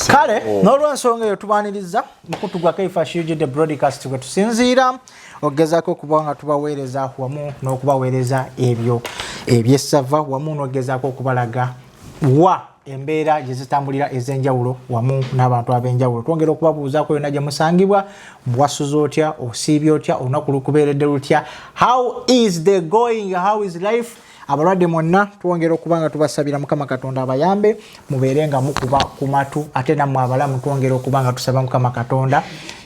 kale n'olwensonga eyo tubaniriza mukutu gwa Kaifa Shujide broadcast gwe tusinziira ogezako kubanga tubaweereza wamu n'okubaweereza ebyo ebyessava wamu n'ogezako okubalaga wa embeera gye zitambulira ez'enjawulo wamu n'abantu ab'enjawulo twongera okubabuuzaako yonna gye musangibwa mwasuza otya osiibye otya olunaku lukubeeredde lutya how is the going how is life abalwadde mwonna twongera okubanga tubasabira Mukama Katonda abayambe mubeere nga mukuba ku matu ate nammwe abalamu twongera okubanga tusaba Mukama Katonda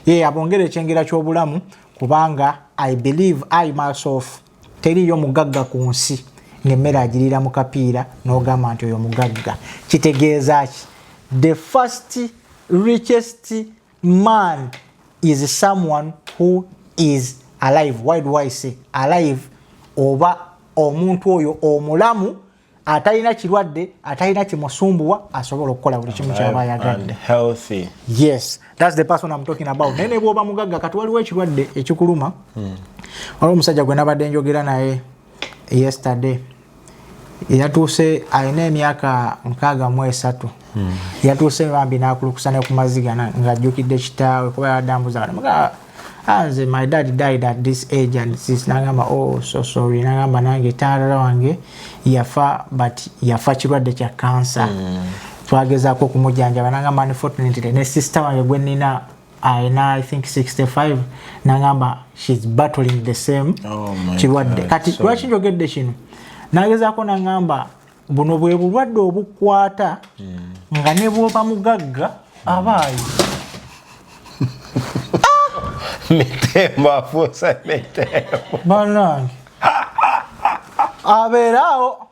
ye abongere ekyengera ky'obulamu kubanga I believe I myself teriyo mugagga ku nsi ng'emmere agirira mu kapiira n'ogamba nti oyo mugagga kitegeeza ki the first richest man is someone who is alive. Why do I say alive? Oba omuntu oyo omulamu atalina kirwadde atalina kimusumbuwa asobola okukola buli kimu ky'aba ayagadde healthy. Yes, that's the person I'm talking about. Nene bw'oba mugagga kati waliwo ekirwadde ekikuluma waliwo omusajja gwe nabadde njogera naye yesterday yatuuse alina emyaka 63 yatuuse bambi n'akulukusa ne ku maziga ng'ajjukidde kitaawe kuba yadambuza anze my dad died at this age and this nagamba oh so sorry nagamba nange taata wange yafa but yafa kirwadde kya cancer twagezaako okumujjanjaba nagamba unfortunately ne sister wange gwe nnina I think 65 nagamba she's battling the same kirwadde kati lwaki njogedde kino nagezaako nagamba buno bwe bulwadde obukwata nga ne bw'oba mugagga abaayi Mitemba fusa mitemba banange abeerawo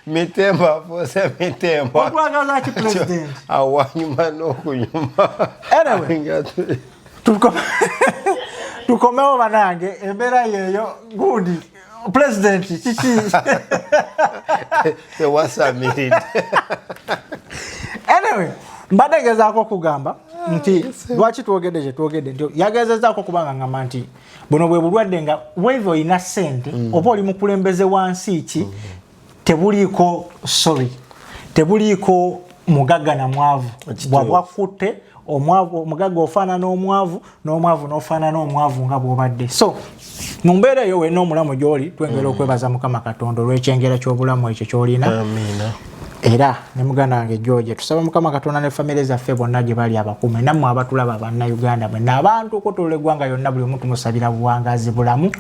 mitemba fusa mitemba okwagaza ki president awanyuma n'okunyuma anyway tukomewo banange embeera yeeyo gundi president kiki tewasamiride anyway mbadde gezaako okugamba nti lwaki twogedde kye twogedde nti yagezezaako okubanga ngamba nti buno bwe bulwadde nga weva olina ssente oba oli mukulembeze wansi ki tebuliiko sorry tebuliiko mugagga na mwavu bwabwakutte omugagga ofaanana omwavu n'omwavu n'ofaanana omwavu nga bw'obadde so mu mbeera eyo wenna omulamu gy'oli twengera okwebaza Mukama Katonda olw'ekyengera ky'obulamu ekyo ky'olina era ne muganda wange George tusaba Mukama Katonda ne family zaffe bonna gye bali abakume nammwe abatulaba bannayuganda mwe n'abantu okutolola eggwanga yonna buli omuntu musabira buwangazi bulamu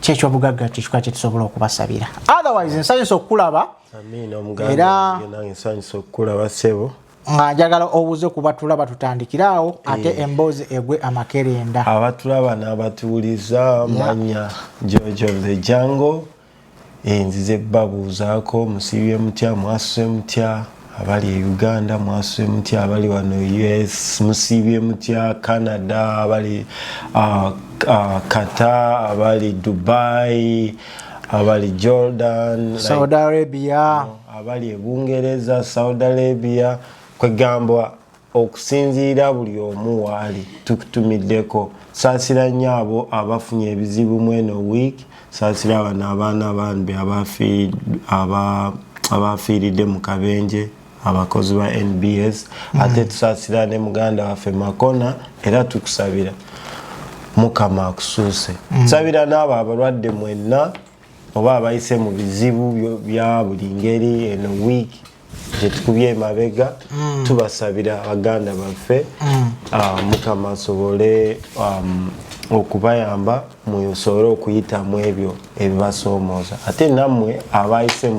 kyekyo obugagga kikuka kye tusobola okubasabira otherwise nsanyusa okukulaba era nsanyusa okukulaba ssebo nga njagala obuze kuba tulaba tutandikiraawo ate emboozi egwe amakerenda abatulaba n'abatuuliza manya George of the Jungle nzize babuuzaako musibye mutya mwasuse mutya abali e Uganda mwasuse mutya abali wano US musibye mutya Canada abali Qatar abali Dubai abali Jordan Saudi Arabia abali e Bungereza Saudi Arabia kwegamba okusinziira buli omu waali tukutumiddeko saasira nnyo abo abafunye ebizibu mweno week saasira abana abaana bambi abafiiridde mu kabenje abakozi ba NBS ate tusaasira ne muganda waffe Makona era tukusabira Mukama akusuuse tusabira n'abo abalwadde mwenna oba abayise mu bizibu bya buli ngeri eno week gye tukubye emabega tubasabira abaganda baffe Mukama asobole okubayamba musobole okuyitamu ebyo ebibasoomooza ate nammwe abayise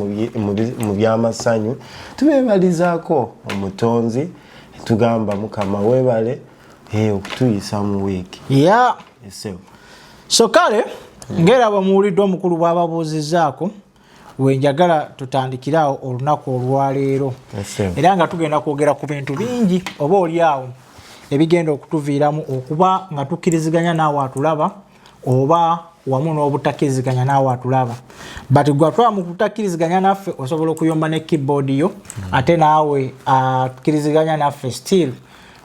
mu byamasanyu tubeebalizaako omutonzi tugamba Mukama weebale okutuyisa mu wiiki so kale ngera bamuwulidde omukulu bw'ababuuzizzaako wenjagala tutandikirawo olunaku olwaleero era nga tugenda kwogera ku bintu bingi oba oliawo ebigenda okutuviiramu okuba nga tukkiriziganya naawe atulaba oba wamu n'obutakkiriziganya naawe atulaba but gwe atulaba mu kutakkiriziganya naffe osobola okuyomba ne keyboard yo ate naawe akkiriziganya naffe still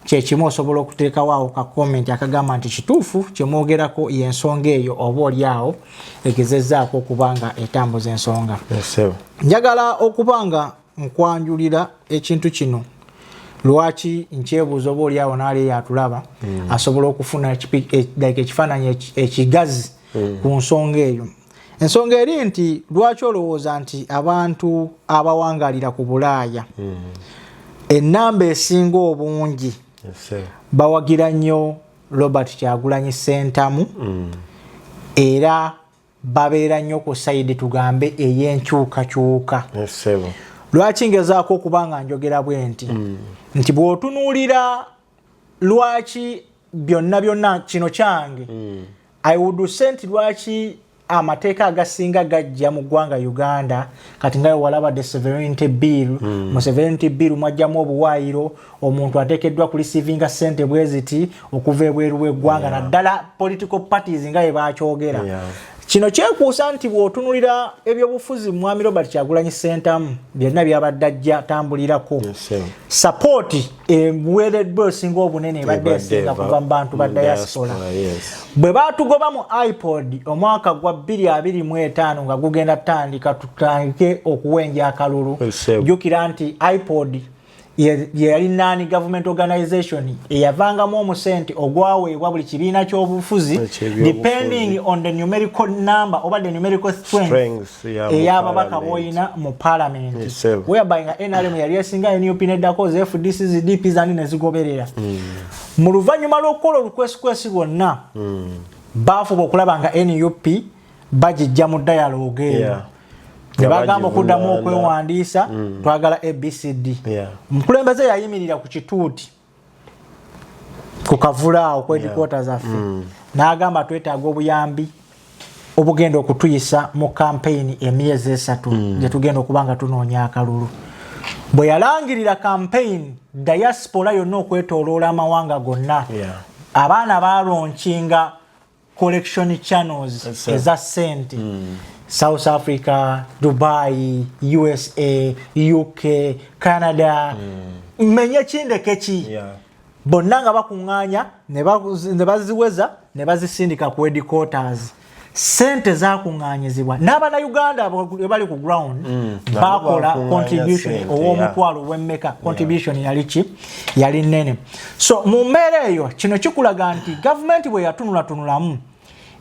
kyekimu osobola okuteekawo awo ka comment akagamba nti kituufu kyemwogerako y'ensonga eyo oba oliawo egezezzaako okuba nga etambuza ensonga njagala okuba nga nkwanjulira ekintu kino lwaki nkyebuuzo oba oli awo naali yatulaba asobola okufuna ekifaananyi ekigazi ku nsonga eyo. Ensonga eri nti lwaki olowooza nti abantu abawangalira ku Bulaaya ennamba esinga obungi bawagira nnyo Robert Kyagulanyi Ssentamu era babeera nnyo ku sayidi tugambe ey'enkyukakyuka. Lwaki ngezaako okuba nga njogera bwe nti bw'otunuulira lwaki byonna kino kyange I would say nti lwaki amateeka agasinga gajja mu ggwanga Uganda kati nga walaba the sovereignty bill mu sovereignty bill mwajjamu obuwaayiro omuntu ateekeddwa ku receiving ssente bweziti okuva ebweru w'eggwanga naddala political parties nga bwe baakyogera. Kino kyekuusa nti bw'otunulira ebyobufuzi mwami Robert Kyagulanyi Ssentamu byonna byabadde ajja tambulirako support eweereddwa osinga obunene ebadde esinga kuva mu bantu ba diaspora. Bwe baatugoba mu iPod omwaka gwa 2025 nga gugenda tandika tutandike okuwenja akalulu jjukira nti iPod yali nani government organization eyavangamu omusente ogwaweebwa buli kibiina ky'obufuzi depending on the numerical number oba the numerical strength ey'ababaka boyina mu parliament whereby nga NRM yali esinga NUP neddako ze FDC ZDP zani nezigoberera mu luvannyuma lw'okukola olukwesikwesi lwonna baafuba okulaba nga NUP bagijja mu dialogue eyo nebagamba okuddamu okwewandiisa twagala ABCD. Omukulembeze yayimirira ku kituuti ku kavulaawo kw'edikoota zaffe n'agamba twetaaga obuyambi obugenda okutuyisa mu campaign emyezi 3 gye tugenda okuba nga tunoonya akalulu. Bwe yalangirira campaign diaspora yonna okwetooloola amawanga gonna abaana balonkinga collection channels eza ssente South Africa, Dubai, USA, UK, Canada. Menye kindeke ki. Bonna nga bakuŋŋaanya ne baziweza ne bazisindika ku headquarters. Sente zakuŋŋaanyizibwa n'Abannayuganda bali ku ground bakola contribution ow'omutwalo w'emmeka contribution yali ki yali nnene. So mu mbeera eyo kino kikulaga nti gavumenti bwe yatunulatunulamu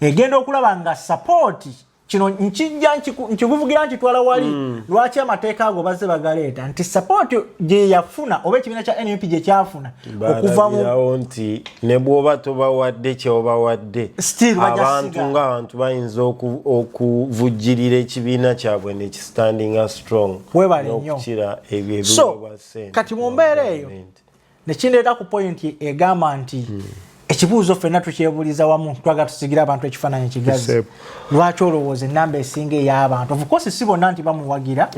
egenda okulaba nga support kino nkijja nkikuvugira nti twala wali lwaki amateeka ago bazze bagaleeta nti support gye yafuna oba ekibiina kya NUP gye kyafuna okuva mu nti ne bw'oba tobawadde kyobawadde abantu ng'abantu bayinza okuvujjirira ekibiina kyabwe ne kistandinga strong n'okukira ebyo ebibabasse. Kati mu mbeera eyo ne kindeeta ku point egamba nti ekibuuzo ffenna tukyebuuliza wamu twagala tusigira abantu ekifaananyi ekigazi lwaki olowooza ennamba esinga ey'abantu of course si bonna nti bamuwagira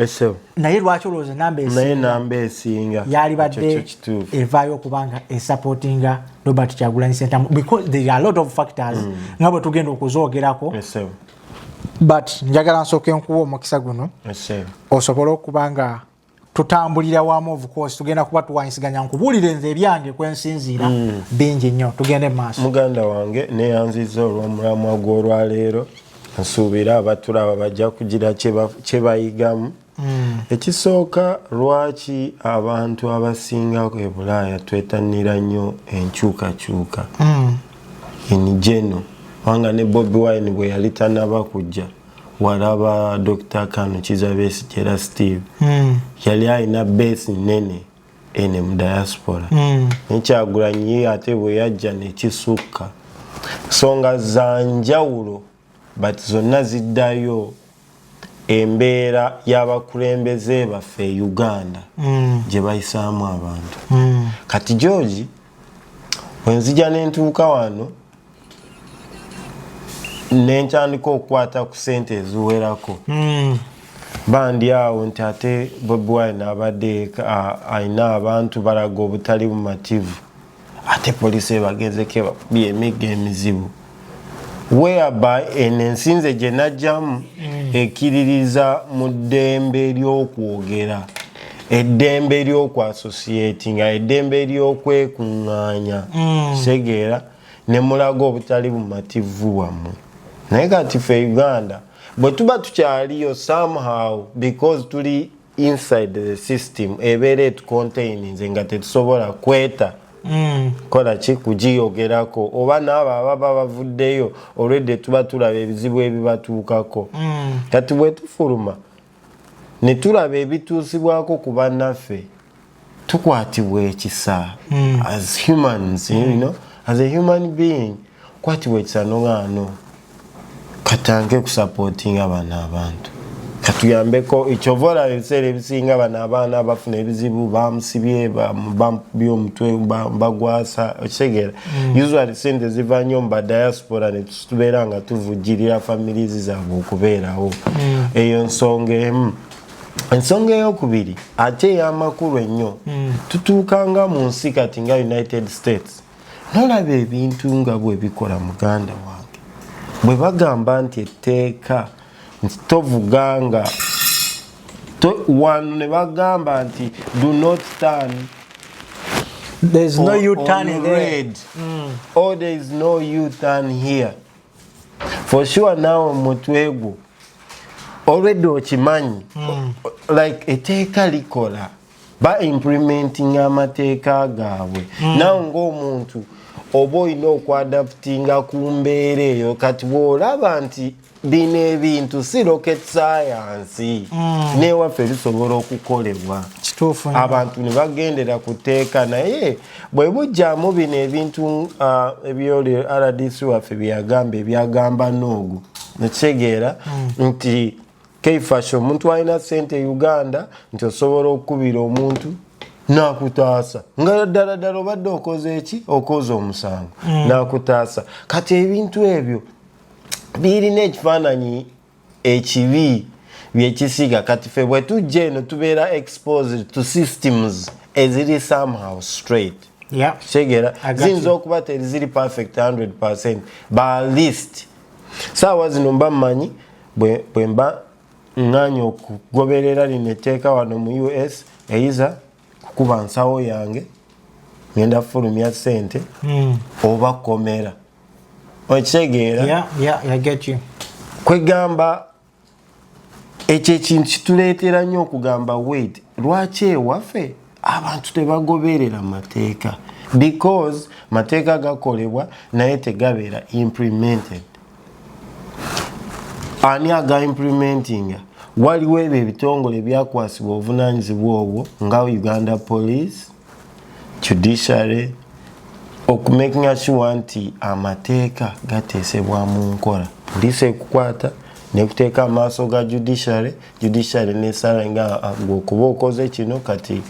naye lwaki olowooza ennamba esinga yali badde evaayo okubanga esupportinga Robert Kyagulanyi Ssentamu because there are a lot of factors nga bwe tugenda okuzoogerako but njagala nsooke nkuwa omukisa guno osobole okuba nga tutambulira wamu of course tugenda kuba tuwanyisiganya nkubuulire nze ebyange kwensinziira bingi nnyo tugende mu maaso. Muganda wange neyanziza olw'omulamwa gw'olwaleero nsuubira abatulaba bajja kugira kye bayigamu. Ekisooka lwaki abantu abasinga e Bulaaya twettanira nnyo enkyukakyuka in general wanga ne BobiWine bwe yali tannaba kujja walaba Dr. Kano Kizabesigye Steve yali alina base nene ene mu diaspora Kyagulanyi ate bwe yajja ne kisukka songa za njawulo but zonna ziddayo embeera y'abakulembeze baffe Uganda gye bayisaamu abantu. Kati George wenzija n'entuuka wano nencandika okukwata ku ssente eziwerako bandi awo nti ate BobiWine abadde ayina abantu balaga obutali bumativu ate poliisi ebagezeko ebakubye emigga emizibu whereby ensinze gye najjamu ekkiririza mu ddembe ly'okwogera eddembe ly'okwassociatinga eddembe ly'okwekuŋŋaanya segeera ne mulaga obutali bumativu wammwe. Naye kati ffe Uganda bwe tuba tukyaliyo somehow because tuli inside the system ebere to contain nga tetusobola kweta kola ki kugiyogerako oba n'abo ababa bavuddeyo already tuba tulaba ebizibu ebibatuukako kati bwe tufuluma ne tulaba ebituusibwako ku bannaffe tukwatibwa ekisa as humans, you know, as a human being kwatibwa ekisa nogaano katange kusupportinga bana abantu katuyambeko ichovola ebiseera ebisinga bana abaana abafuna ebizibu bamusibye byomutwe bagwasa okitegeera usually sente ziva nnyo mu diaspora ne tubeera nga tuvujjirira families zaabwe okubeerawo eyo nsonga emu. Ensonga eyokubiri ate ey'amakulu ennyo tutuukanga mu nsi kati nga United States nolaba ebintu nga bwe bikola muganda wange bwe bagamba nti etteeka nti tovuganga wano ne bagamba nti do not turn there is no U-turn red or there is no U-turn here for sure nawe mutwegwo already okimanyi like etteeka likola ba implementing amateeka gaabwe nawe ng'omuntu oba olina okwadaptinga ku mbeera eyo kati bw'olaba nti bino ebintu si rocket science newaffe bisobola okukolebwa abantu ne bagendera ku tteeka naye bwe bujjamu bino ebintu ebyoli RDC waffe byagamba ebyagamba noogu nekitegeera nti keifasho omuntu alina ssente Uganda nti osobola okukubira omuntu nakutaasa nga ddala obadde okoze eki okoze omusango nakutaasa kati ebintu ebyo birina ekifaananyi ekibi byekisiga kati ffe bwe tujja eno tubeera exposed to systems eziri somehow straight kitegeera ziyinza okuba teriziri perfect 100% but least saawa zino mba mmanyi bwe mba nganya okugoberera lino etteeka wano mu US eyiza kukuba nsawo yange ngenda fulumya ssente oba komera okitegeera kwegamba ekyo ekintu kituleetera nnyo okugamba wait lwaki ewaffe abantu tebagoberera mateeka because mateeka gakolebwa naye tegabeera implemented. Ani aga implementing waliwo ebyo ebitongole byakwasibwa obuvunaanyizibwa obwo nga Uganda Police, Judiciary, okumakinga sure nti amateeka gateesebwa mu nkola. Police ekukwata nekuteeka amaaso ga Judiciary nesala nga okuba okoze kino kati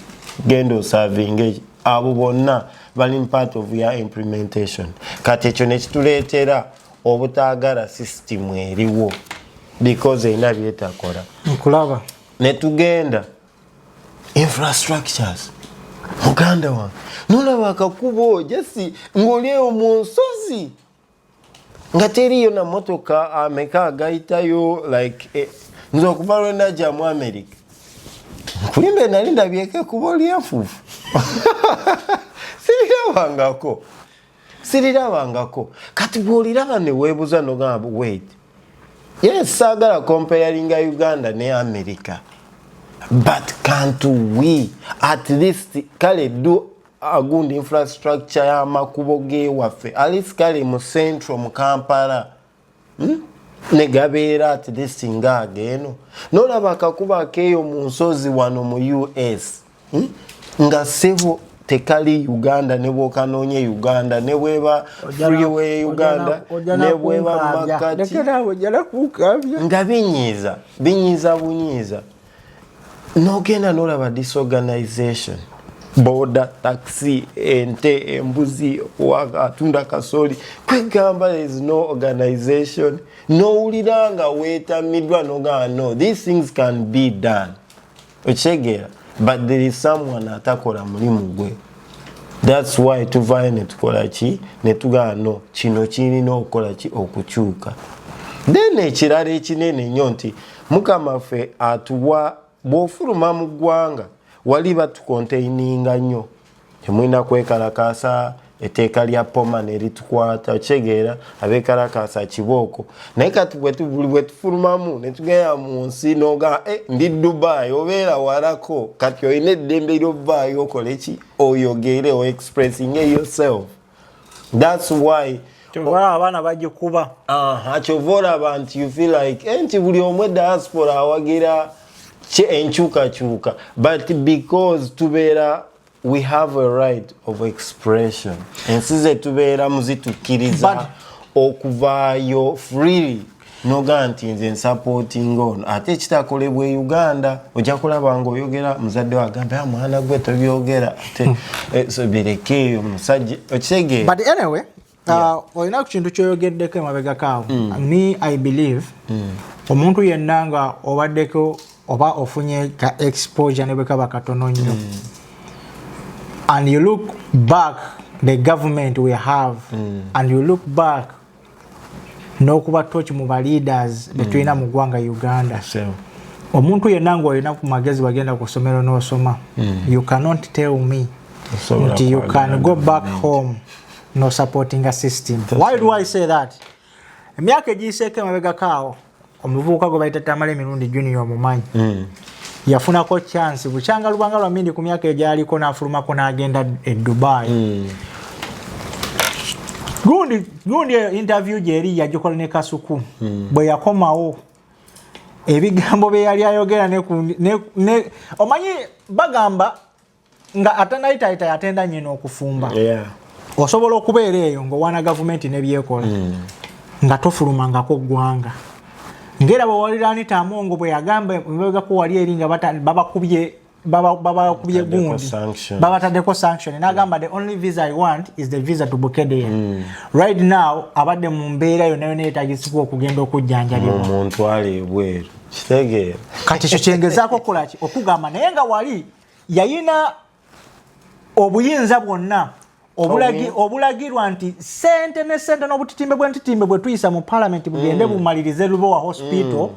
genda osavinga abo bonna bali part of your implementation. Kati ekyo nekituleetera obutaagala system eriwo because erina byetakola. Nkulaba. Netugenda infrastructures. Muganda wange nolaba akakubo jesi ng'olyewo mu nsozi nga teriyo na motoka ameka agayitayo like nze okuva lwe najja mu America nkulimbe nali ndabyeko kuba lyafufu sirirabangako kati bw'oliraba ne weebuza nogamba wait yes saagala comparinga Uganda ne America but can't we at least kale do a good infrastructure ya makubo gewaffe at least kale mu central mu Kampala negabeera at least nga ageno nolaba akakuba keyo mu nsozi wano mu US nga sebo tekali Uganda ne bwokanonye Uganda ne bweba freeway Uganda ne bweba makati nga binyiza bunyiza nogenda nolaba disorganization border taxi ente embuzi wakatunda kasoli kwegamba there is no organization no uliranga wetamidwa noga no these things can be done ochegera but there is someone atakola mulimu gwe. That's why tuvaye netukola ki netuga no kino kirina okukola ki okukyuka. Then ekirala ekinene nnyo nti Mukama ffe atuwa bw'ofuluma mu ggwanga wali batukonteininga nnyo temulina kwekalakaasa etteeka lya poma ne litukwata okitegera abekalakasa kibooko naye kati bwe tufulumamu ne tugenda mu nsi n'oga ndi Dubai obeera walako kati olina eddembe ly'ovaayo okole ki oyogere o expressing yourself. That's why abaana bagikuba kyova olaba nti you feel like nti buli omwe diaspora awagira enkyukakyuka but because tubeera we have a right of expression ensi ze tubeeramu zitukkiriza okuvaayo freely noga nti nze supporting ono ate ekitakolebwa e Uganda ojja kulaba ng'oyogera muzadde wagamba mwana gwe tobyogera ate so birekeeyo musajja okitegeera but anyway olina ku kintu kyoyogeddeko emabegako awo me I believe omuntu yenna nga obaddeko oba ofunye ka exposure ne bwekaba katono nnyo and you look back the government we have and you look back n'okuba tochi mu leaders between mu ggwanga Uganda omuntu yenna nga olina ku magezi wagenda ku ssomero n'osoma you cannot tell me that you can go back home no supporting a system. Why do I say that? Emyaka egiseeko emabegako awo omuvubuka gwe bayita Tamale Mirundi Junior mumanyi yafunako chance bukyanga lubanga lwa mindi ku myaka egyaliko n'afulumako n'agenda e Dubai. Gundi interview gyeri yagikola ne Kasuku bwe yakomawo ebigambo bye yali ayogera ne omanyi bagamba nga atanayita yatenda nyina okufumba. Osobola okubeera eyo ng'owaana gavumenti n'ebyekola nga tofulumangako ggwanga ngera bwe waliraanita Amongo bwe yagamba emabegako wali eri nga babakubye gundi babataddeko sanction n'agamba the only visa I want is the visa to Bukedea. Right now abadde mu mbeera yonna yonna yeetagisibwa okugenda okujjanjabibwa omuntu ali ebweru kitegeera kati ekyo kyengezaako okukolaki okugamba naye nga wali yayina obuyinza bwonna obulagirwa nti sente n'obutitimbe bw'entitimbe bwe tuyisa mu parliament bugende bumalirize Lubowa hospital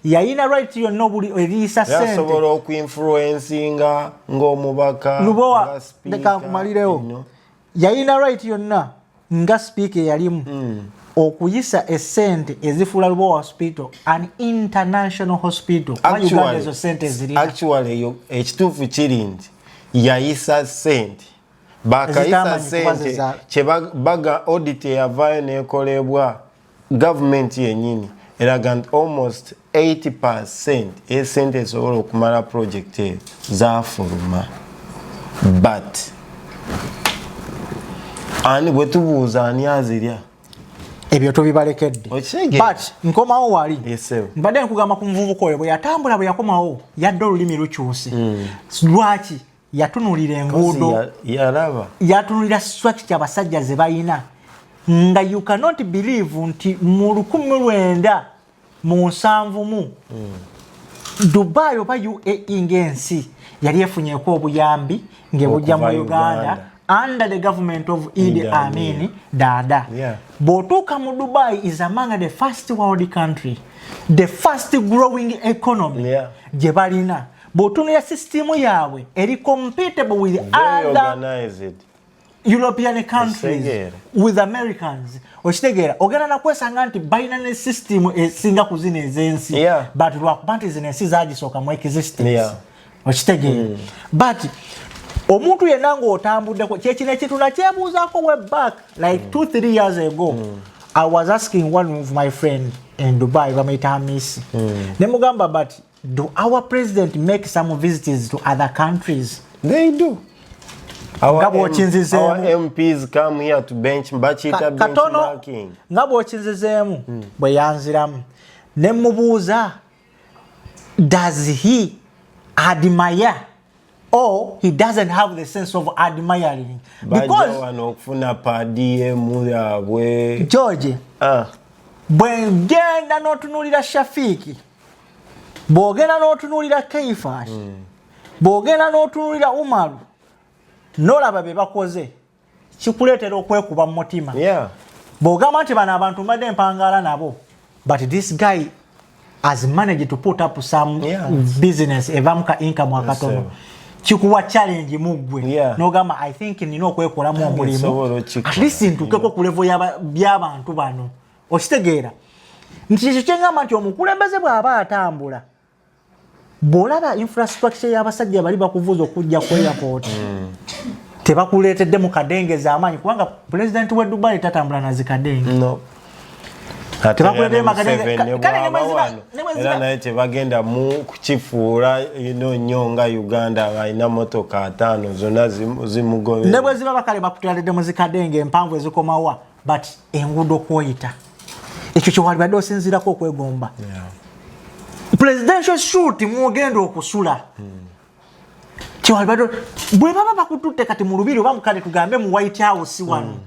yayina right yonna eriisa sente yasobola okuinfluencinga ng'omubaka Lubowa leka nkumalirewo yayina right yonna nga speaker yalimu okuyisa essente ezifuula Lubowa hospital an international hospital Uganda ezo sente zirina actually ekituufu kiri nti yayisa sente bakayisa sente kyebaga audit eyavaayo nekolebwa government yennyini eraga nti almost 80% esente esobola okumala project eyo zafuluma but ani bwe tubuuza ani azirya ebyo tubibalekedde but nkomawo wali mbadde nkugamba ku muvubuka oyo bwe yatambula bwe yakomawo yadde olulimi lukyuse lwaki yatunulira enguudo yatunulira structure abasajja ze bayina nga you cannot believe nti mu 1970 Dubai oba UAE ng'ensi yali efunyeeko obuyambi ng'ebujja mu Uganda under the government of Idi Amin Dada. Bw'otuuka mu Dubai is among the first world country, the fast growing economy gye balina. Bw'otunulira system yaabwe eri compatible with other European countries with Americans. Okitegeera ogenda nakwesanga nti balina ne system esinga ku zino ez'ensi but lwakuba nti zino ensi zaagisooka mu existence. Okitegeera but omuntu yenna ng'otambuddeko kyekino ekintu nakyebuuzaako way back like 2-3 years ago. I was asking one of my friend in Dubai bamuyita Hamisi ne mugamba but do our president make some visits to other countries? They do. Our MPs come here to benchmarking. Nga bw'okinzizeemu bwe yanziramu ne mubuuza does he admire or he doesn't have the sense of admiring? Because George bwe ngenda n'otunuulira Shafiki bw'ogenda n'otunuulira Keifash bw'ogenda n'otunuulira Umaru n'olaba bye bakoze kikuleetera okwekuba mu mutima bw'ogamba nti bano abantu mbadde mpangaala nabo but this guy has managed to put up some business evamu ka income akatono chikuwa challenge mugwe Yeah. nogamba I think nino okwekolamu omulimu at least ntukeko ku level by'abantu bano okitegeera nti ekyo kyengamba nti omukulembeze bw'aba atambula bw'olaba infrastructure y'abasajja bali bakuvuza okujja ku airport tebakuleetedde mu kadengeza amaanyi kubanga president w'e Dubai tatambula na zikadenge no tebakuleetedde makadenge era naye tebagenda mu kukifuula nnyo nga Uganda balina motoka 5 zonna zimugobe ne bwe ziba bakale bakutwalidde mu zikadenge empanvu ezikomawa but enguudo kwoyita ekyo kyewalibadde osinziirako okwegomba presidential shoot mwogenda okusula kyewalibadde bwe baba bakututte kati mu lubiri oba mukale tugambe mu White House wano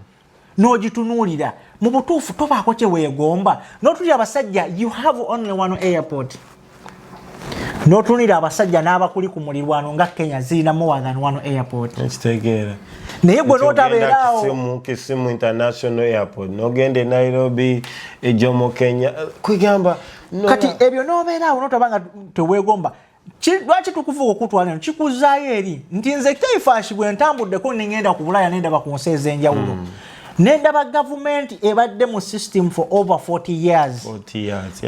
n'ogitunuulira mu butuufu tobaako kye weegomba n'otulira abasajja you have only one airport n'otunulira abasajja n'abakuli ku mulirwano nga Kenya zirina more than one airport ekitegeera naye gwe n'otabeeraawo Kisumu International Airport n'ogende Nairobi Jomo Kenya kwegamba kati ebyo n'obeeraawo n'otabanga teweegomba lwaki tukuvuga okutwala eno kikuzaayo eri nti nze Kaifash bwe ntambuddeko nengenda ku Bulaya nendaba ku nsi ez'enjawulo nendaba gavumenti ebadde mu system for over 40 years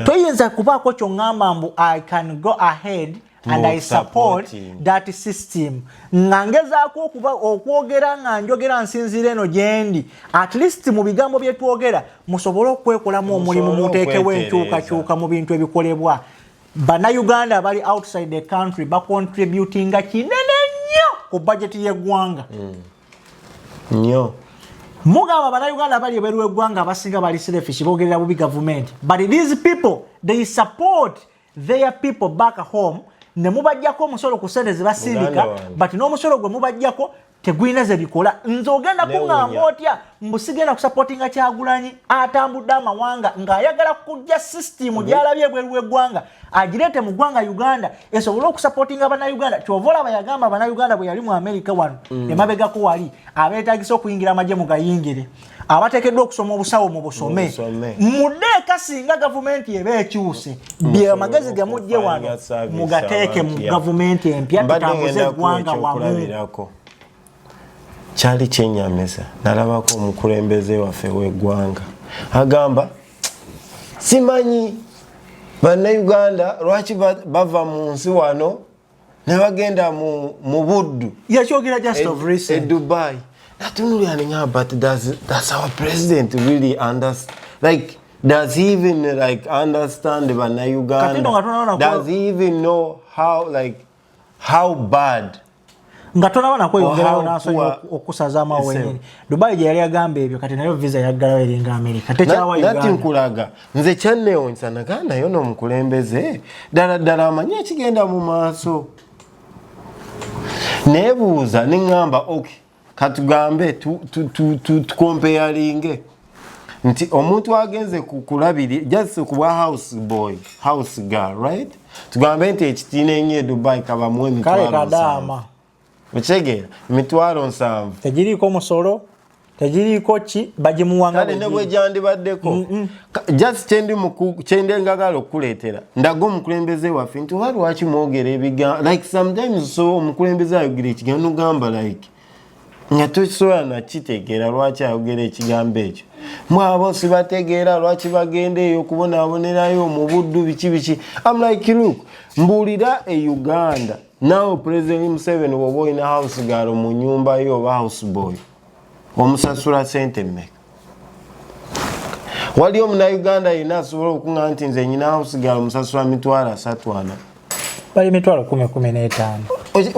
toyinza kubaako kyongamba mbu I can go ahead and I support that system nga ngezaako okuba okwogera nga njogera nsinziira eno gyendi at least mu bigambo bye twogera musobole okwekolamu omulimu muteekewo enkyukakyuka mu bintu ebikolebwa Bannayuganda bali outside the country bacontributinga kinene nnyo ku budget y'eggwanga nnyo mugamba Bannayuganda bali ebweru w'eggwanga abasinga bali selfish boogerera bubi government but these people they support their people back home ne mubajjako omusolo ku ssente ze basindika but n'omusolo gwe mubajjako tegwina ze bikola nze ogenda kuŋŋamba otya mbusigenda kusupportinga Kyagulanyi atambudde amawanga ng'ayagala kujja system gy'alabye ebweru w'eggwanga agireete mu ggwanga Uganda esobole okusupportinga Bannayuganda kyova olaba yagamba Bannayuganda bwe yali mu America wano emabegako wali abeetagisa okuyingira amagye mu gayingire abateekeddwa okusoma obusawo mu busome muddeeka singa gavumenti eba ekyuse bye amagezi gamujje wano mugateeke mu gavumenti empya tutambuze eggwanga wamu kyali kyenyamisa nalabako omukulembeze waffe w'eggwanga agamba simanyi Bannayuganda lwaki bava mu nsi wano ne bagenda mu buddu yakyogera just of recent Dubai natunulira nga but does our president really understand like does he even like understand Bannayuganda does he even know how bad nga tonabona kweyongerayo n'asonyiwa okusaza amaawo wenyini Dubai gye yali agamba ebyo kati nayo visa yaggalawo eringa America tekyawa Uganda nati nkulaga nze kyanneewuunyisa naganda yo n'omukulembeze ddala amanyi ekigenda mu maaso neebuuza neŋŋamba okay katugambe tukompeyalinge nti omuntu agenze kulabiri just kuba house girl right tugambe nti ekitiina ennyo e Dubai kabamuwe emitwalo 7 Mchegera mitwalo 7 tegiriko musolo tegiriko ki bagimuwanga kale ne bwe jandibaddeko just kyende ngagala okuleetera ndago omukulembeze waffe nti lwaki mwogera ebigambo like sometimes so omukulembeze ayogera ekigambo gamba like nga tosobola nakitegeera lwaki ayogera ekigambo ekyo mwabo sibategeera lwaki bagenda eyo okubonaabonerayo mu buddu biki I'm like look mbuulira e Uganda now President Museveni woba olina house girl mu nyumba yo oba house boy omusasula sente mmeka wali omunauganda yina asobola okuŋŋa nti nze nyina house girl omusasula mitwalo 3 bali mitwalo 10-15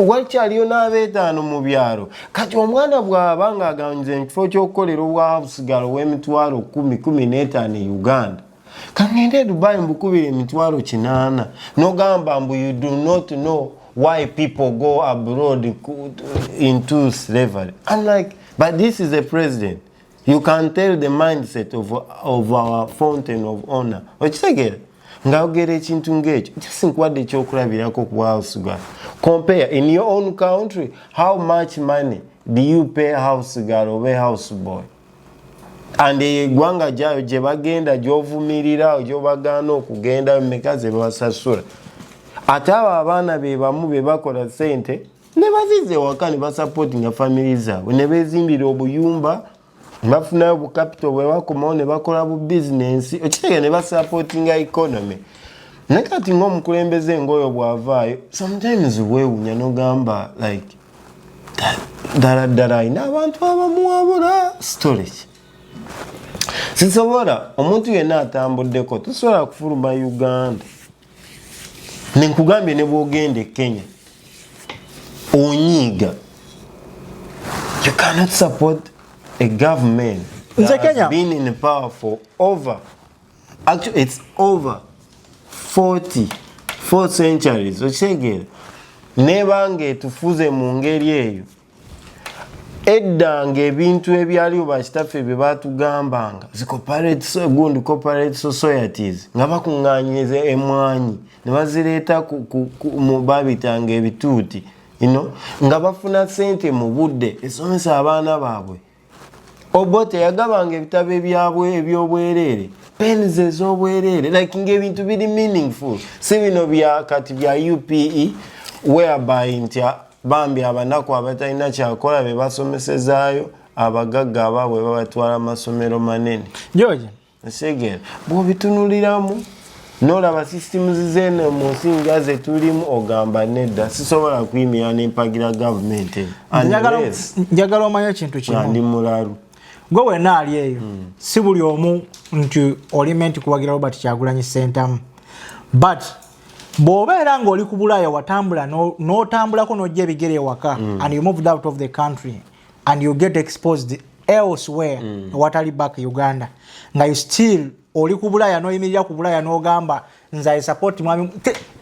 wakyaliyo n'abeetaano mu byalo kati omwana bw'aba ng'aganyiza ekifo ky'okukolera obwa house girl ow'emitwalo 10-15 Uganda kangende Dubai mbukubira emitwalo 8 n'ogamba mbu you do not know why people go abroad into slavery. I'm like, but this is a president. You can tell the mindset of our fountain of honor. Okitegeera ngaogera ekintu ng'ekyo just nkwadde ekyokulabirako ku house girl. Compare in your own country how much money do you pay house girl or a house boy? And eggwanga gyayo gye bagenda gy'ovumirira gy'obagaana okugenda mmeka ze babasasula ate abo abaana be bamu be bakola ssente ne bazize waka ne basupportinga family zaabwe ne bezimbira obuyumba bafuna bu capital bwe bakomawo ne bakola bu business okitege ne basupportinga economy nekati ng'omukulembeze ngoyo bwavaayo sometimes weewunya n'ogamba like ddala ayina abantu abamuwabula storage sisobola omuntu yenna atambuddeko tosobola kufuluma Uganda nenkugambye ne bwogenda e Kenya onyiiga you cannot support a government that has been in power for over actually it's over 4 centuries okitegeera nebanga etufuze mu ngeri eyo eddanga ebintu ebyaliwo bakitaffe bye batugambanga gundi corporate societies nga bakuŋŋaanyiza emwanyi ne bazireeta babitanga ebituuti nga bafuna ssente mu budde esomesa abaana baabwe Obote yagabanga ebitabo ebyabwe ebyobwerere pens ez'obwerere like ng'ebintu biri meaningful si bino bya kati bya UPE whereby nti bambi abanaku abatalina kyakola be basomesezaayo abagagga abaabwe babatwala amasomero manene George segera bw'obitunuliramu n'olaba systems zene mu nsi nga ze tulimu ogamba nedda sisobola kuyimira n'empagira gavumenti njagala omanya ekintu kimu ndi mulalu gwe wenna ali eyo si buli omu nti olime nti kuwagira Robert Kyagulanyi Ssentamu but bw'obeera ng'oli ku Bulaaya watambula n'otambulako n'ojja ebigere ewaka and you moved out of the country and you get exposed elsewhere watali back Uganda nga you still oli ku Bulaaya n'oyimirira ku Bulaaya n'ogamba nze I support mwami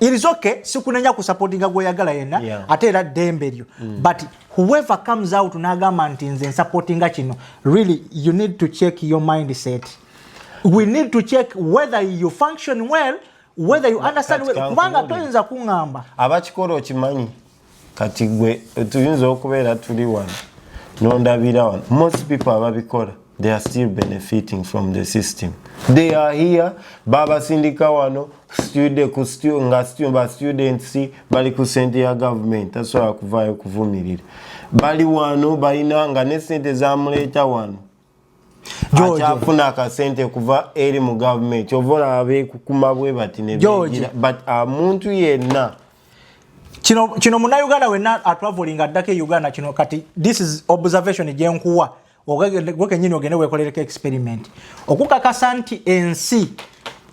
it is okay sikunenya ku supportinga gweyagala yenna ate era ddembe lyo but whoever comes out n'agamba nti nze supportinga kino really you need to check your mindset we need to check whether you function well whether you understand kubanga toyinza kuŋŋamba abakikola okimanyi kati gwe tuyinza okubeera tuli wano n'ondabira wano most people ababikola they are still benefiting from the system they are here babasindika wano students bali ku sente ya government tasobola kuvaayo kuvumirira bali wano balina nga ne sente zamuleeta wano akyafuna akasente kuva eri mu government ovola abeekukuma bwe bati nebigira but omuntu yenna kino munnayuganda wenna atwavolinga addako e Uganda kino kati this is observation gyenkuwa gwe kenyini ogende weekolereko experiment okukakasa nti ensi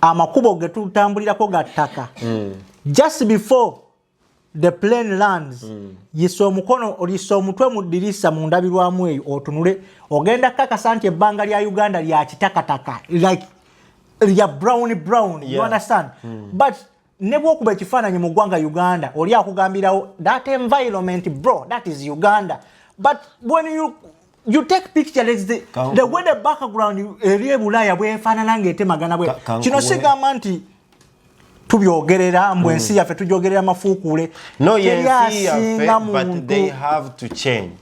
amakubo ge tutambulirako ga ttaka just before the plane lands yisa omukono olisa omutwe mu ddirisa mu ndabirwamu eyo otunule ogenda kakasa nti ebbanga lya Uganda lya kitakataka like lya brown you understand but ne bw'okuba ekifaananyi mu ggwanga Uganda oli akugambirawo that environment bro that is Uganda but when you take pictures the way the background eri e Bulaaya bwefaanana ng'etemagana bwe kino sigamba nti tubyogerera mbwe ensi yaffe tujyogerera mafuukule no yensi yaffe but they have to change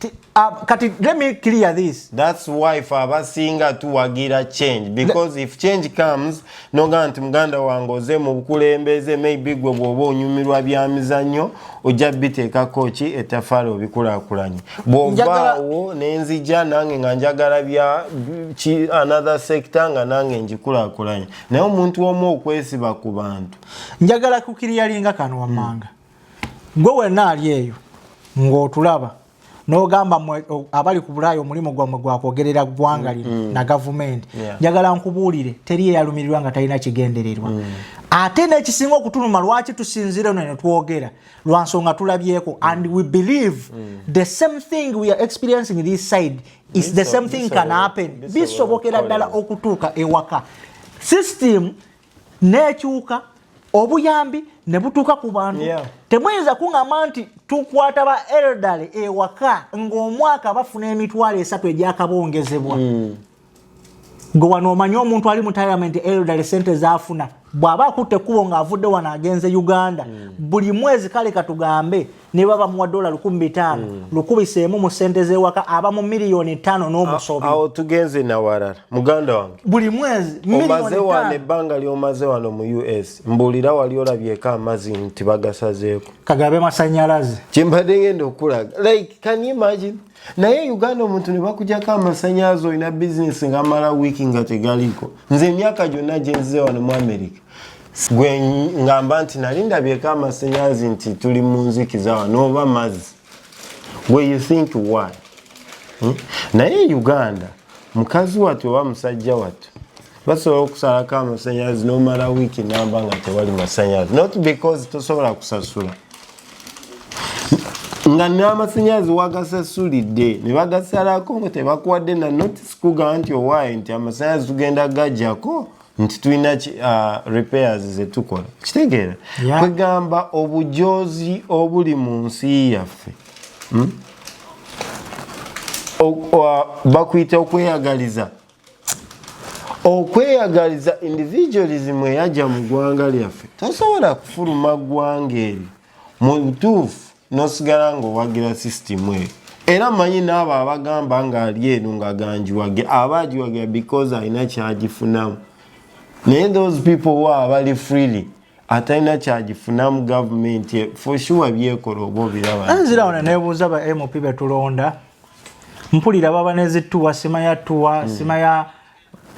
kati let me clear this that's why for abasinga tuwagira change because if change comes noga nti muganda wange oze mu bukulembeze maybe gwe bw'oba onyumirwa bya mizannyo ojja biteekako ki ettafaali obikulaakulanye bw'ovaawo n'enzija nange nga njagala bya another sector nga nange ngikulaakulanye naye omuntu omu okwesiba ku bantu njagala kukiriyalinga kano wammanga gwe wenna ali eyo ng'otulaba n'ogamba abali ku Bulaaya omulimu gwammwe gwakwogerera ggwanga lino na gavumenti njagala nkubuulire teri eyalumirirwa nga talina kigendererwa ate n'ekisinga okutuluma lwaki tusinzire no ne twogera lwa nsonga tulabyeko and we believe the same thing we are experiencing this side is the same thing can happen bisobokera ddala okutuuka ewaka system n'ekyuka obuyambi ne butuuka ku bantu temuyinza kuŋŋamba nti tukwata ba elderly ewaka ng'omwaka bafuna emitwalo 3 egyakabongezebwa gwe wano omanyi omuntu ali mu retirement elderly sente zaafuna bw'aba akutte ekkubo ng'avudde wano agenze Uganda buli mwezi kale katugambe ne baba mu dola 1500 lukubiseemu mu sente zewaka aba mu miliyoni 5 n'omusobi awo tugenze na warara muganda wange buli mwezi miliyoni 5 ebbanga lyomaze wano mu US mbulira wali olabyeko amazzi nti bagasazeeko kagabe masanyalaze kimbadde ngenda okulaga like can you imagine naye Uganda omuntu ne bakujjako amasannyalaze olina bizinesi ng'amala wiiki nga tegaliko nze emyaka gyonna gye nzize wano mu America gwe ngamba nti nali ndabyeko amasannyalaze nti tuli mu nzikiza wano oba mazzi where you think why naye Uganda mukazi wattu oba musajja wattu basobola okusalako amasannyalaze n'omala wiiki namba nga tewali masannyalaze not because tosobola kusasula nga n'amasannyalaze wagasasulidde ne bagasalako nga tebakuwadde na notice kugamba nti owaaye nti amasannyalaze tugenda gajjako nti tulina repairs zetukola kitegeera kwegamba obujozi obuli mu nsi yaffe bakuyita okweyagaliza individualism eyajja mu ggwanga lyaffe tosobola kufuluma ggwanga eryo mu butuufu n'osigala ng'owagira system eyo era manyi n'abo abagamba ng'ali eno nga ganjiwagira aba agiwagira because alina kyagifunamu naye those people who bali freely atalina kyagifunamu gavumenti for sure byekola oba obiraba anzira wano neebuuza ba MP betulonda mpulira baba nezituwa simaya tuwa simaya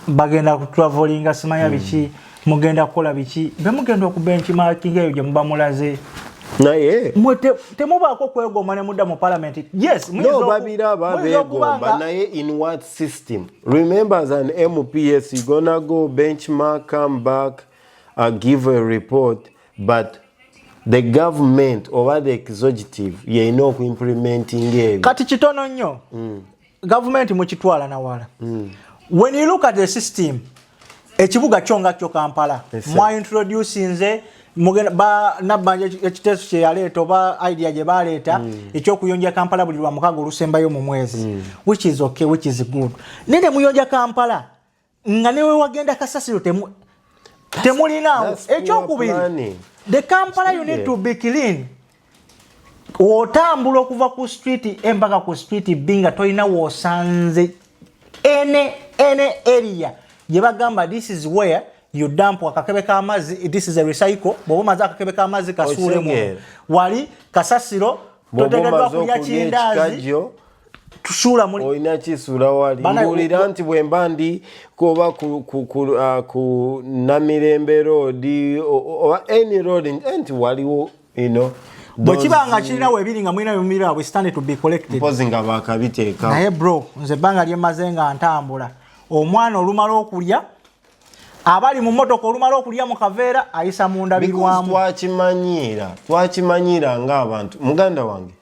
bagenda kutravelinga simaya biki mugenda kukola biki bemugenda okubenchmarking eyo gye muba mulaze naye temubaako kwegomba ne mudda mu parliament yes no babiraba begomba naye in what system remember as an MPS you gonna go benchmark come back give a report but the government or the executive yeyina okuimplementing ebyo kati kitono nnyo government mukitwala nawala when you look at the system ekibuga kyonga kyo Kampala mwa introducing nze ba nabanje ekiteso kye yaleeta oba idea gye baleeta ekyokuyonja Kampala buli lwa mukago olusembayo mu mwezi which is okay which is good nene muyonja Kampala nga newe wagenda kasasiro temulinawo ekyokubiri the Kampala you need to be clean otambula okuva ku street empaka ku street binga toyina wosanze ene area gye bagamba this is where you dump akakebe k'amazzi this is a recycle bobo maza akakebe k'amazzi kasule mu wali kasasiro totegedwa kulya kindazi tusula muri oyina kisula wali mbulira nti bwembandi koba ku Namirembe road or any road nti waliwo bwekibanga kirina webiri nga mwina bimira we stand to be collected pozinga bakabiteeka naye bro nze banga lyemaze nga ntambula omwana olumala okulya abali mu motoka olumala okulya mu kaveera ayisa mu ndabirwamu twakimanyira ng'abantu muganda wange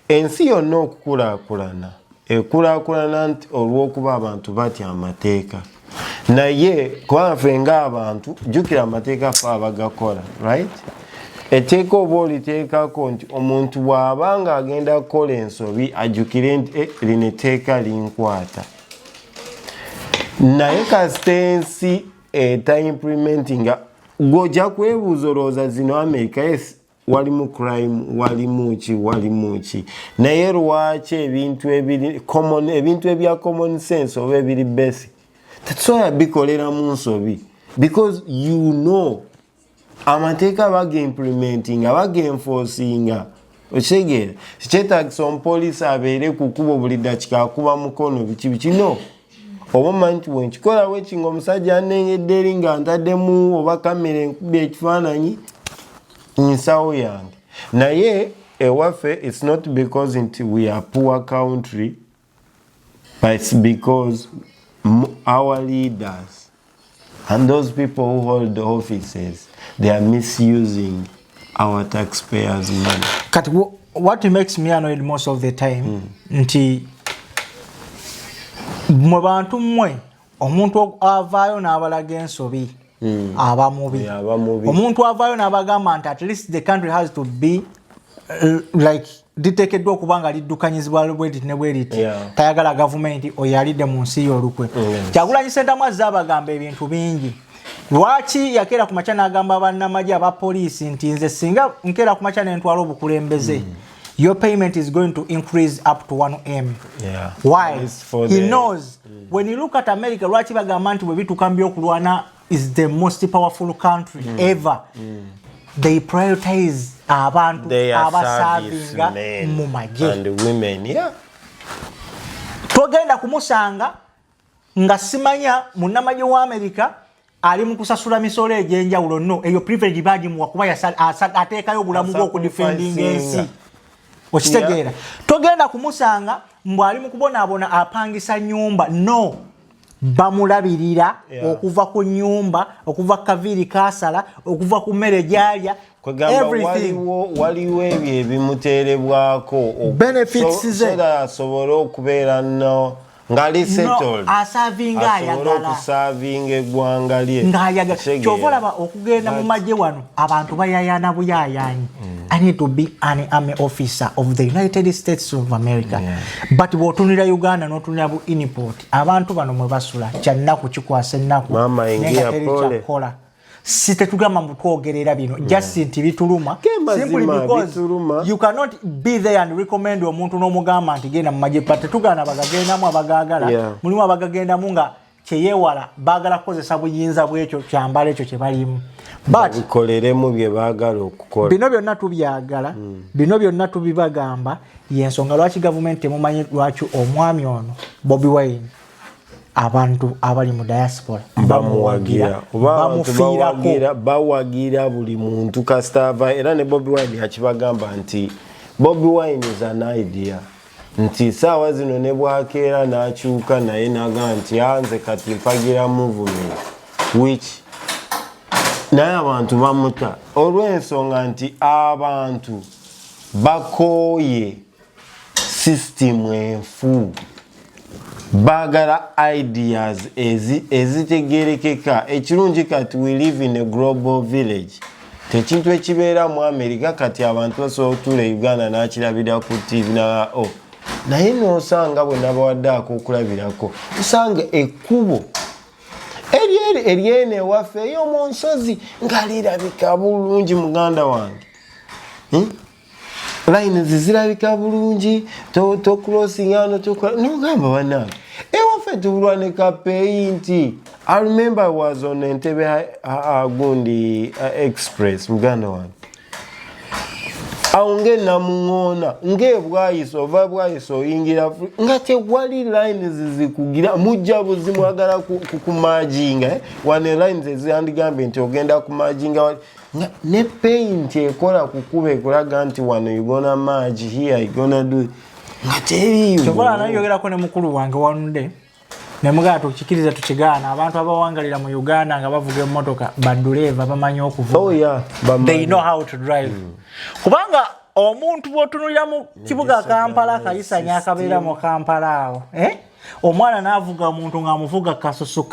ensi yonna okukulaakulana ekulaakulana nti olw'okuba abantu batya amateeka naye kwafe ng'abantu jjukira amateeka fe abagakola right etteeka oba oliteekako nti omuntu bw'abanga agenda kukola ensobi ajjukire nti lino etteeka linkwata naye kasitensi implementinga gojja kwebuuza olowooza zino America yes walimu crime walimu ki naye lwaki ebintu ebya common sense oba ebiri basic tetusobola bikolera mu nsobi because you know amateeka bagaimplementinga bagenforcinga okitegeera kikyetaagisa omupoliisi abeere ku kkubo buli dakiika akuba mukono biki no oba manyi nti bwenkikola wekinga omusajja anengedde eri nga ntaddemu oba kamera enkubye ekifaananyi nsawo yange naye ewaffe it's not because nti we are poor country but it's because our leaders and those people who hold the offices they are misusing our taxpayers money. Kati what makes me annoyed most of the time nti mwe bantu mmwe omuntu avaayo n'abalaga ensobi aba mubi omuntu avaayo n'abagamba nti at least the country has to be like liteekeddwa okuba nga liddukanyizibwa bwediti ne bweriti tayagala gavumenti oyo alidde mu nsi y'olukwe Kyagulanyi Ssentamu azze abagamba ebintu bingi lwaki yakeera ku makya n'agamba bannamagye aba poliisi nti nze singa nkeera ku makya ne ntwala obukulembeze your payment is going to increase up to 1M. Yeah. Why? He the... knows. When you look at America, Lwaki bagamba nti bwe bitukambye okulwana is the most powerful country ever. They prioritize abantu abasavinga mu magye. And the women, yeah. Togenda kumusanga nga simanya munnamagye wa America ali mu kusasula misolo egy'enjawulo no eyo privilege badge mu wakuba ateekayo obulamu bwo ku defending ensi. Okitegeera. Togenda kumusanga mbwali mu kubonaabona apangisa nyumba no. Bamulabirira okuva ku nyumba, okuva kaviri kasala, okuva ku mmere gyalya. Waliwo ebyo ebimuteerebwako benefits ze asobole okubeera no ngali settled asavinga ayagala okusavinga eggwanga lye ng'ayagala kyovolaba okugenda mu magye wano abantu bayayana buyayanyi. I need to be an army officer of the United States of America. But bw'otunira Uganda n'otunira bu import abantu bano mwe basula kyannaku kikwasa ennaku nenga teri kyakola. Sitetugamba mutwogerera bino just nti bituluma simply because you cannot be there and recommend omuntu n'omugamba nti genda mu magye but tetugana bagagendamu abagagala mulimu abagagendamu nga kyeyewala bagala kukozesa buyinza bw'ekyo kyambala ekyo kye balimu but bikoleremu bye baagala okukola. Bino byonna tubyagala bino byonna tubibagamba yensonga lwaki government temumanyi lwaki omwami ono BobiWine abantu abali mu diaspora bamuwagira bawagira buli muntu kastava era ne BobiWine yakibagamba nti BobiWine is an idea nti sawa zino ne bwakeera n'akyuka naye naga nti anze kati mpagira movement which naye abantu bamuta olw'ensonga nti abantu bakooye system enfu bagala ideas ezitegerekeka. Ekirungi kati we live in a global village. Tekintu ekibeera mu America kati abantu basobola otula Uganda n'akirabira ku TV na naye n'osanga bwe nabawaddeako okulabirako osanga ekkubo eryene ewaffe ey'omu nsozi nga lirabika bulungi muganda wange. Lines zirabika bulungi to crossing ano to nogamba bana ewaffe tubulwane kapeyi nti I remember I was on Entebbe Gundi Express muganda wange aunge namungona ngebwayiso ova bwayiso oyingira nga tewali lines zikugira mujja buzimwagala kumajinga wane lines eziandigambe nti ogenda kumajinga ne paint ekola kukube ekolaga nti wano you gonna merge here you gonna do nga teriyo kyokola nayogerako ne mukulu wange wanunde ne mugala tukikiriza tukigaana abantu abawangalira mu Uganda nga bavuga emmotoka baduleva bamanyi okuvuga they know how to drive kubanga omuntu bw'otunulira mu kibuga Kampala kayisanya akabeera mu Kampala awo omwana n'avuga omuntu ng'amuvuga kasusu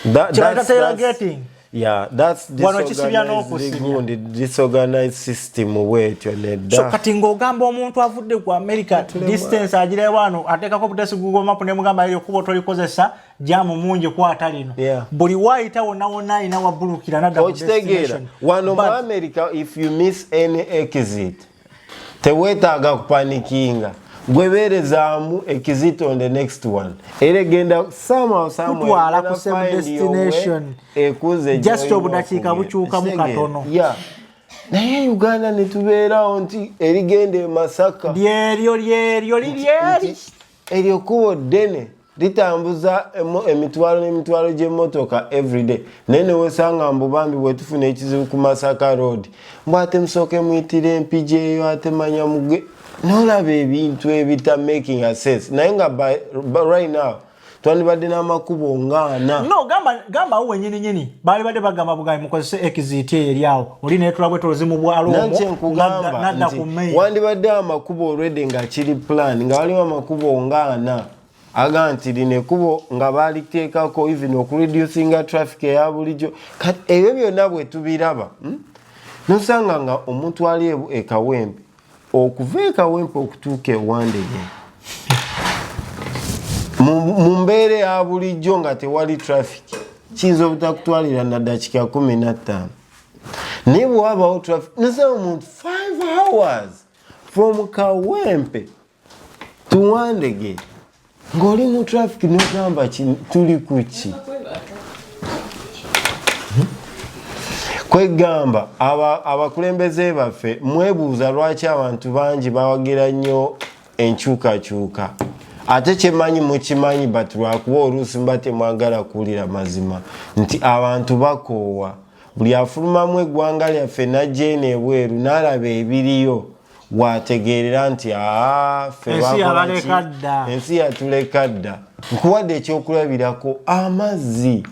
that's getting. Yeah, that's disorganized system wetyo nedda. So kati ng'ogamba omuntu avudde ku America distance agira wano ateekako butesi Google Map ne mugamba eryo kubo tolikozesa jamu mungi kwata lino. Buli waayita wonna alina wabbulukira nadda ku destination. Wano mu America if you miss any exit teweetaaga kupanikinga. Gweberezaamu exit on the next one. Ere genda somehow kutwala ku same destination. Just obudakiika bukyuka mu katono. Yeah. Naye Uganda ne tubeerawo nti erigende Masaka. Eryo kubo ddene litambuza emitwalo gy'emmotoka everyday. Nene wesanga mbubambi bwetufuna ekizibu ku Masaka Road. Mbwate musooke muyitire MPJ eyo ate manya muge. Nolaba ebintu ebita making a sense. Naye nga right now twandibadde n'amakubo ng'ana. No, gamba uwe nyini bali badde bagamba bugayi mukozese exit eri awo oli netulabwe tozi mu bwalo nadda ku main wandibadde amakubo already nga kiri plan nga waliwo amakubo ng'ana aga nti lino kubo nga baliteekako even okureducinga traffic eya bulijjo kati ebyo byonna bwe tubiraba nosanga nga omuntu ali ekawempe okuva ekawempe okutuuka ewandege mu mbeera ya bulijjo nga tewali traffic kiyinza obutakutwalira na dakiika 15 naye bwe wabawo traffic nosanga omuntu 5 hours from Kawempe to Wandege ng'oli mu traffic n'ogamba tuli ku ki kwegamba abakulembeze baffe mwebuuza lwaki abantu bangi bawagira nnyo enkyukakyuka ate kyemanyi mukimanyi but lwakuba oluusi mba temwagala kuwulira mazima nti abantu bakoowa buli afulumamu eggwanga lyaffe najja eno ebweru n'alaba ebiriyo wategeerera nti ensi yatuleka dda nkuwadde ekyokulabirako amazzi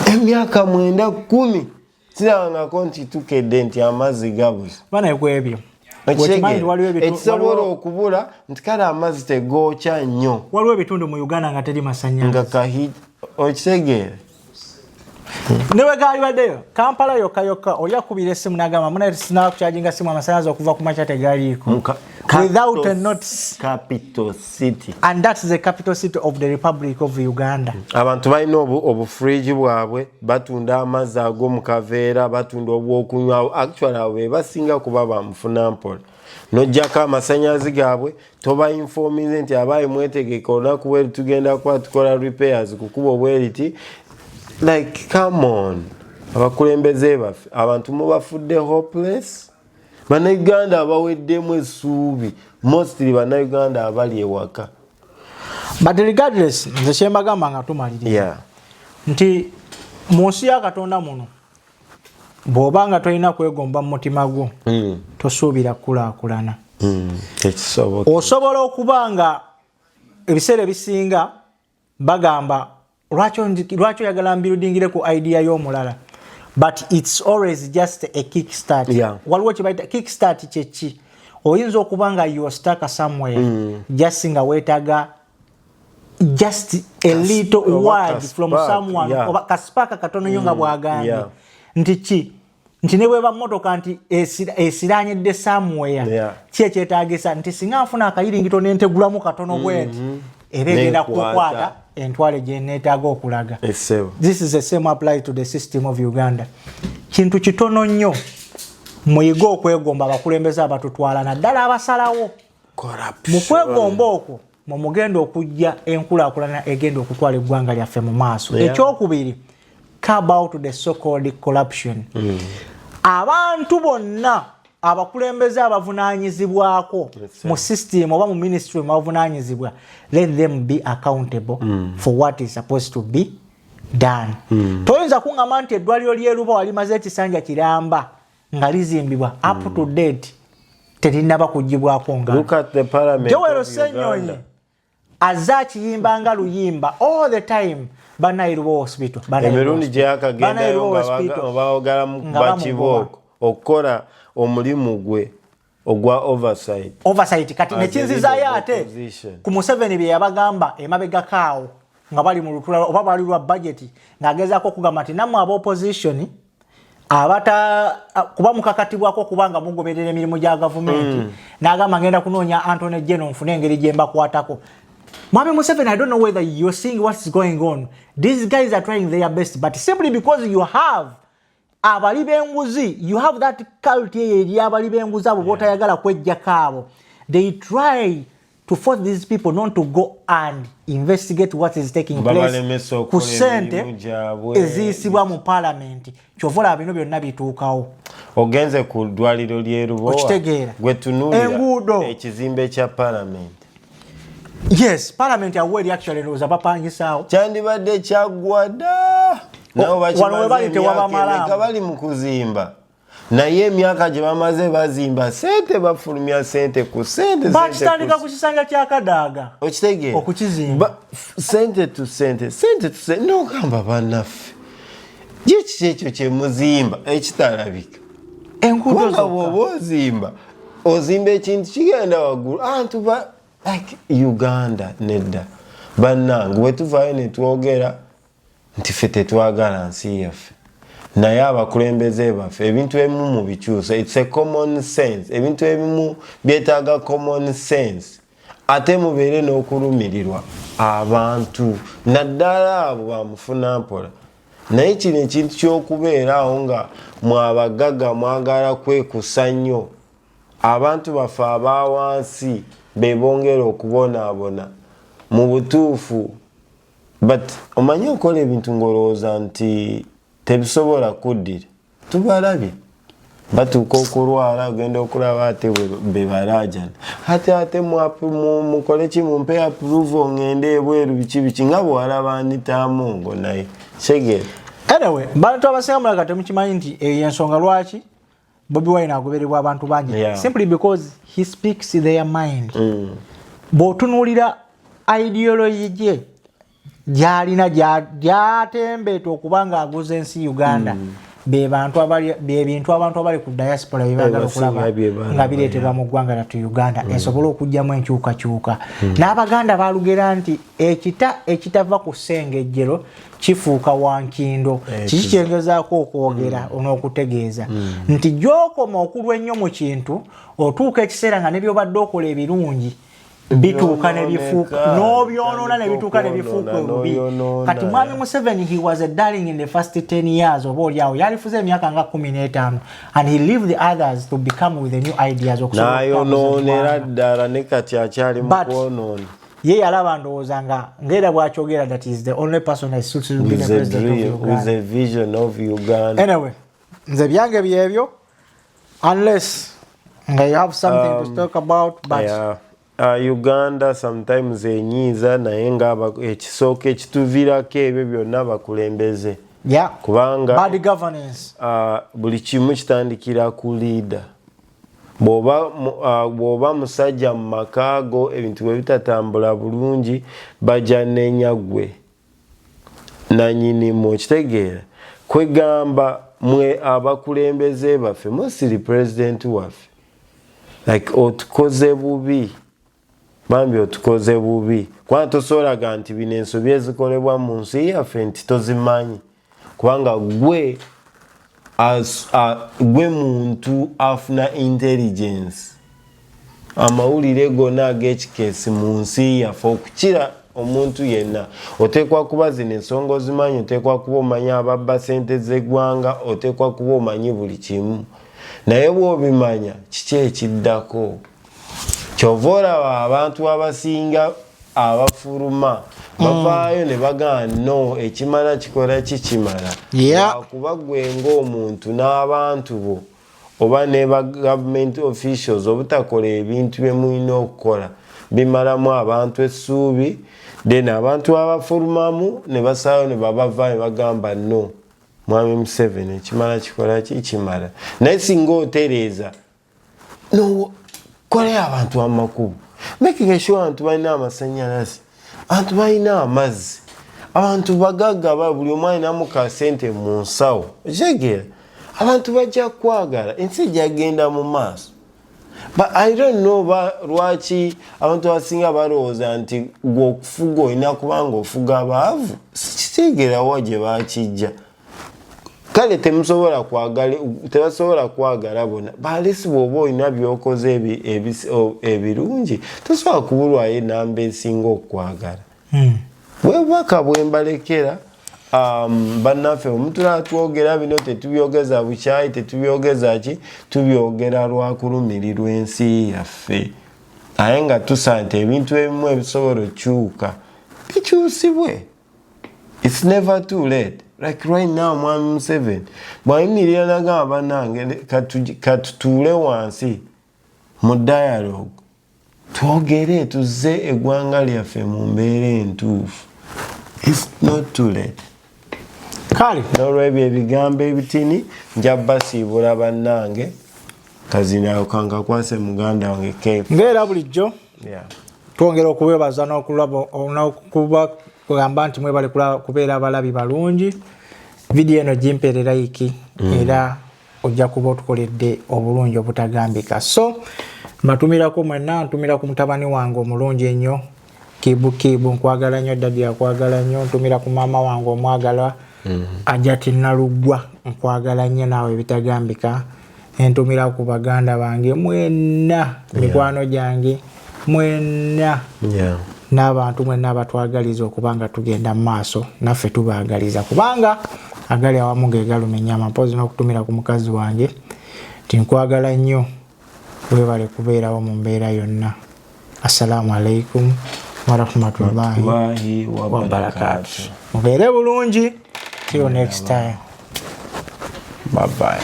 emyaka 9-10 sirabangako nti tukedde nti amazzi gabuze ekisobola okubula nti kale amazzi tegookya nnyo waliwo ebitundu mu Uganda nga teri masannyalaze okitegeera newe gali baddeyo Kampala yokka oli akubira essimu n'agamba muna sinakukyajinga simu amasannyalaze okuva ku makya tegaliiko without a notice. Capital city. And that's the capital city of the Republic of Uganda. Abantu balina obufriji bwabwe batunda amazzi ag'omu kaveera batunda obwokunywa actually abe basinga kuba bamufuna mpola nojjako amasannyalaze gaabwe toba informize nti abayi mwetegeka olunaku bweru tugenda kuba tukola repairs kukuba obweriti like come on abakulembeze baffe abantu mubafudde hopeless. Bannayuganda abaweddemu essuubi mostly bannayuganda abali ewaka. But regardless nze kyembagamba nga tumaliriza nti mu nsi ya Katonda muno bw'oba nga tolina kwegomba mu mutima gwo tosuubira kulaakulana. Osobola okuba nga ebiseera ebisinga bagamba lwaki oyagala mbirudingire ku idea y'omulala. But it's always just a kickstart. Waliwo kibayita kickstart kyeki. Oyinza okuba nga you are stuck somewhere. Just nga weetaga just a little word from someone. Oba kasipaka katono nnyo nga bw'agambye. Nti ne bweba mmotoka nti esiranyedde somewhere. Ki ekyetaagisa nti singa nfuna akayiringito n'entegulamu katono bwenti. Era egenda kukwata entwale gye neetaaga okulaga. This is the same apply to the system of Uganda. Kintu kitono nnyo muyige okwegomba abakulembeze abatutwala naddala abasalawo. Mu kwegomba okwo mu mugenda okujja enkulaakulana egenda okutwala eggwanga lyaffe mu maaso. Ekyokubiri, about the so-called corruption. Abantu bonna abakulembeze abavunaanyizibwako mu system oba mu ministry abavunaanyizibwa, let them be accountable for what is supposed to be done. Toyinza kuŋŋamba nti eddwaliro ly'eruba walimaze ekisanja kiramba nga lizimbibwa up to date terinaba kugibwako nga. Look at the parliament Joel Senyonyi azza akiyimba nga luyimba all the time. Banairuwa hospital. Emirundi gye yakagendayo nga baogalamu bakibooko okukola omulimu gwe ogwa oversight kati nekinzizaayo ate ku Museveni bye yabagamba emabegakaawo nga bali mu lutula oba bali lwa budget ng'agezaako okugamba nti nammwe aba opposition kuba mukakatibwako kubanga mugoberera emirimu gya gavumenti n'agamba ngenda kunoonya Anthony General nfune engeri gye mbakwatako. Mwami Museveni, I don't know whether you're seeing what's going on. These guys are trying their best, but simply because you have abali benguzi, you have that cult eri abali benguzi abo botayagala kwejja kaabo. They try to force these people not to go and investigate what is taking place. Ku ssente eziyisibwa mu parliament. Kyovola bino byonna bituukawo. Ogenze ku ddwaliro ly'erubowa gwe tunuulira ekizimbe kya parliament. Yes, parliament aweri actually was abapangisaawo. Kyandibadde kyaggwada. Nabo bakimaze bali mu kuzimba. Naye emyaka gye bamaze bazimba sente bafulumya sente ku sente. Bakitandika ku kisanja kya Kadaaga. Okitegeera. Okukizimba. Sente tu sente. N'ogamba bannaffe. Kiki ekyo kye muzimba ekitalabika. Enguudo zokka. Ozimba ekintu kigenda waggulu. Antu like Uganda nedda. Bannange bwe tuvaayo ne twogera nti ffe tetwagala nsi yaffe. Naye abakulembeze baffe ebintu ebimu mu bikyusa. It's a common sense. Ebintu ebimu byetaaga common sense. Ate mubeere n'okulumirirwa abantu naddala abo bamufuna mpola. Naye kino ekintu ky'okubeera awo nga mwabagaga mwagala kwekusa nnyo abantu baffe abawansi bebongera okubonaabona mu butuufu but omanyi okola ebintu ng'olowooza nti tebisobola kuddira tubalabye batuuka okulwala ogenda okulaba ate bebalajana ate mukole ki mumpe approval ngende ebweru biki nga bwalaba nitaamu ngo naye segera. Anyway, bantu abasinga mulaka temukimanyi nti ensonga lwaki BobiWine agobererwa abantu bangi simply because he speaks their mind. Bw'otunuulira ideology gye gy'alina gy'atembeeta okuba ng'aguza ensi Uganda bintu abantu abali ku diaspora bebagala okulaba nga bireetebwa mu ggwanga lyattu Uganda esobole okujjamu enkyukakyuka. N'Abaganda balugera nti ekitava ku ssengejjero kifuuka wankindo. Kiki kyengezaako okwogera n'okutegeeza nti gy'okoma okulwa ennyo mu kintu otuuka ekiseera nga ne by'obadde okola ebirungi bituuka ne bifuuka n'obyonoona ne bituuka ne bifuuka obubi. Kati Mwami Museveni, he was a darling in the first 10 years oba oliawo yalifuza emyaka nga 15 and he leave the others to become with the new ideas n'ayonoonera ddala ne kati akyali mu kwonoona. Ye yalaba ndowooza ng'era bw'akyogera that is the only person that suits to be the president of Uganda. With a vision of Uganda. Anyway, nze byange byebyo unless you have something to talk about but Uganda sometimes enyiiza naye nga ekisooka ekituviirako ebyo byonna bakulembeze kubanga bad governance buli kimu kitandikira ku leader. Bw'oba musajja mu makaago ebintu bwe bitatambula bulungi bajja nenyagwe nanyinimu okitegeera kwegamba mwe abakulembeze baffe mostly president waffe like otukoze bubi bambi otukoze bubi kubanga tosobola nti bino ensobi ezikolebwa mu nsi yaffe nti tozimanyi kubanga gwe muntu afuna intelligence amawulire gonna ag'ekikeesi mu nsi yaffe okukira omuntu yenna. Oteekwa kuba zino ensonga ozimanyi, oteekwa kuba omanyi ababba ssente z'eggwanga, oteekwa kuba omanyi buli kimu. Naye bw'obimanya kiki ekiddako? Kyova olaba abantu abasinga abafuluma bavaayo ne bagamba no ekimala kikola kikimala. Kuba gwe ng'omuntu n'abantu bo oba ne ba government officials obutakola ebintu bye mulina okukola bimalamu abantu essuubi, then abantu abafulumamu ne basaayo ne babavaayo ne bagamba no Mwami Museveni ekimala kikola kikimala. Naye singa otereeza no kole abantu amakubo, making sure abantu balina amasannyalaze, abantu balina amazzi, abantu bagagga buli omu alinamu ka ssente mu nsawo. Okitegeera abantu bajja kwagala ensi gyagenda mu maaso. But I don't know lwaki abantu abasinga balowooza nti gwe okufuga olina kubanga ofuga abaavu. Sikitegeerawo gye bakijja. Kale tebasobola kwagala bona. Balesi bw'oba olina by'okoze ebirungi tosobola kubulwayo enamba esinga okwagala. Bwebaka bwe mbalekera bannaffe omutulaba twogera bino tetubyogeza bukyayi, tetubyogeza ki, tubyogera lwakulumirirwa ensi yaffe. Naye nga tusa nti ebintu ebimu ebisobola okukyuka bikyusibwe. It's never too late. Like right now, Mwami Museveni bwayimirira nagamba bannange katutuule wansi mu dialogue twogere tuzze eggwanga lyaffe mu mbeera entuufu. It's not too late. Kale n'olwebyo ebigambo ebitini nja basiibula bannange kazina kangakwase muganda wange Cape. Ng'era bulijjo twongera okubeebaza n'okuba kugamba nti mwebale kubeera abalabi balungi. Video eno gimpeerera iki era ojja kuba otukoledde obulungi obutagambika. So matumirako mwenna, ntumira ku mutabani wange omulungi ennyo Kibu nkwagala nnyo, Daddy akwagala nnyo, ntumira ku maama wange omwagala Ajati Nalugwa nkwagala nnyo naawe bitagambika. Ntumira ku baganda bange mwenna, mikwano gyange mwenna, n'abantu mwenna abatwagaliza okubanga tugenda mu maaso naffe tubaagaliza kubanga agali awamu ge galuma ennyama. Mpozi n'okutumira ku mukazi wange nti nkwagala nnyo webale kubeerawo mu mbeera yonna. Assalamu alaikum warahmatullahi wabarakatuh. Mubeere bulungi. Till next time. Bye bye.